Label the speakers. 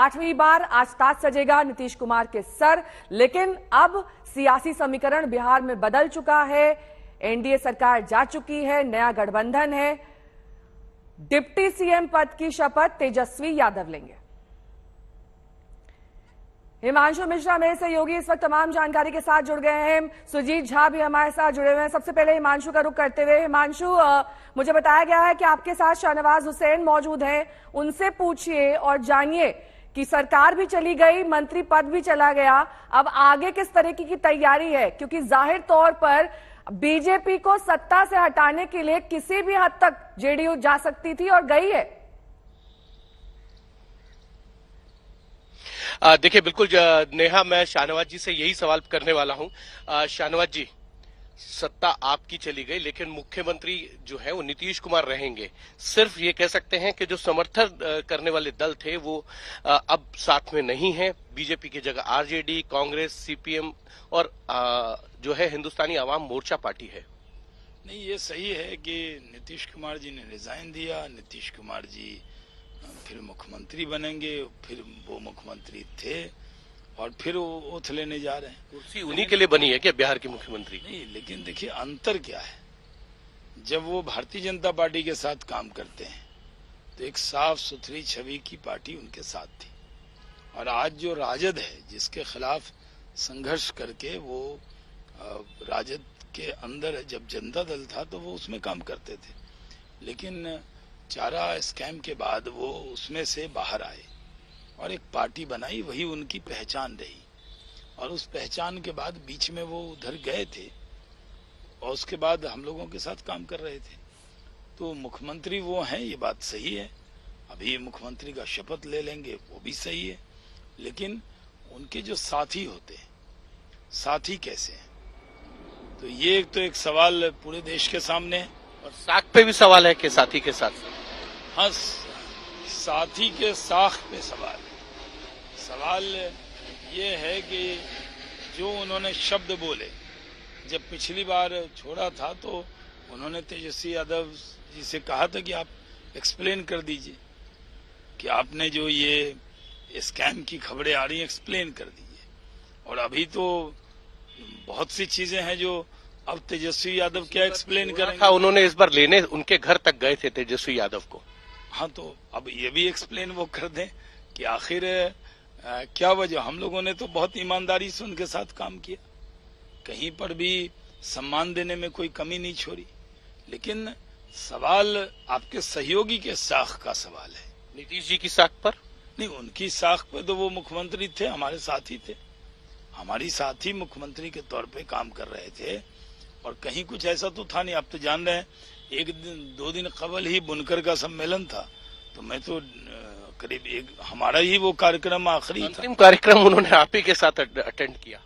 Speaker 1: 8वीं बार आज ताज सजेगा नीतीश कुमार के सर। लेकिन अब सियासी समीकरण बिहार में बदल चुका है। एनडीए सरकार जा चुकी है, नया गठबंधन है। डिप्टी सीएम पद की शपथ तेजस्वी यादव लेंगे। हिमांशु मिश्रा मेरे सहयोगी इस वक्त तमाम जानकारी के साथ जुड़ गए हैं। सुजीत झा भी हमारे साथ जुड़े हुए हैं। सबसे पहले हिमांशु का रुख करते हुए, हिमांशु, मुझे बताया गया है कि आपके साथ शाहनवाज हुसैन मौजूद हैं। उनसे पूछिए और जानिए कि सरकार भी चली गई, मंत्री पद भी चला गया, अब आगे किस तरीके की तैयारी है, क्योंकि जाहिर तौर पर बीजेपी को सत्ता से हटाने के लिए किसी भी हद तक जेडीयू जा सकती थी और गई है।
Speaker 2: देखिए, बिल्कुल नेहा, मैं शाहनवाज जी से यही सवाल करने वाला हूं। शाहनवाज जी, सत्ता आपकी चली गई, लेकिन मुख्यमंत्री जो है वो नीतीश कुमार रहेंगे। सिर्फ ये कह सकते हैं कि जो समर्थन करने वाले दल थे वो अब साथ में नहीं है। बीजेपी की जगह आरजेडी, कांग्रेस, सीपीएम और जो है हिंदुस्तानी आवाम मोर्चा पार्टी है।
Speaker 3: नहीं, ये सही है कि नीतीश कुमार जी ने रिजाइन दिया। नीतीश कुमार जी फिर मुख्यमंत्री बनेंगे, फिर वो मुख्यमंत्री थे और फिर वो ओथ लेने जा रहे हैं।
Speaker 2: कुर्सी उन्हीं के लिए बनी है क्या बिहार के मुख्यमंत्री?
Speaker 3: नहीं, लेकिन देखिए अंतर क्या है। जब वो भारतीय जनता पार्टी के साथ काम करते हैं तो एक साफ सुथरी छवि की पार्टी उनके साथ थी, और आज जो राजद है जिसके खिलाफ संघर्ष करके वो राजद के अंदर जब जनता दल था तो वो उसमें काम करते थे, लेकिन चारा स्कैम के बाद वो उसमें से बाहर आए और एक पार्टी बनाई, वही उनकी पहचान रही। और उस पहचान के बाद बीच में वो उधर गए थे और उसके बाद हम लोगों के साथ काम कर रहे थे। तो मुख्यमंत्री वो हैं, ये बात सही है। अभी मुख्यमंत्री का शपथ ले लेंगे, वो भी सही है। लेकिन उनके जो साथी होते हैं, साथी कैसे हैं, तो ये एक सवाल पूरे देश के सामने है।
Speaker 2: और साख पे भी सवाल है कि साथी के साथ?
Speaker 3: हाँ, साथी के साख पे सवाल है। सवाल ये है कि जो उन्होंने शब्द बोले जब पिछली बार छोड़ा था, तो उन्होंने तेजस्वी यादव जी से कहा था कि आप एक्सप्लेन कर दीजिए कि आपने जो ये स्कैम की खबरें आ रही हैं एक्सप्लेन कर दीजिए। और अभी तो बहुत सी चीजें हैं जो अब तेजस्वी यादव क्या एक्सप्लेन करेंगे।
Speaker 2: उन्होंने इस बार लेने उनके घर तक गए थे तेजस्वी यादव को।
Speaker 3: हाँ, तो अब ये भी एक्सप्लेन वो कर दें कि आखिर क्या वजह। हम लोगों ने तो बहुत ईमानदारी से उनके साथ काम किया, कहीं पर भी सम्मान देने में कोई कमी नहीं छोड़ी। लेकिन सवाल आपके सहयोगी के साख का सवाल है।
Speaker 2: नीतीश जी की साख पर
Speaker 3: नहीं, उनकी साख पर तो वो मुख्यमंत्री थे, हमारे साथी थे, हमारी साथी मुख्यमंत्री के तौर पे काम कर रहे थे। और कहीं कुछ ऐसा तो था नहीं। आप तो जान रहे हैं, एक दिन 2 दिन कबल ही बुनकर का सम्मेलन था, तो मैं तो करीब हमारा ही वो कार्यक्रम आखिरी था।
Speaker 2: अंतिम कार्यक्रम उन्होंने आप ही के साथ अटेंड किया।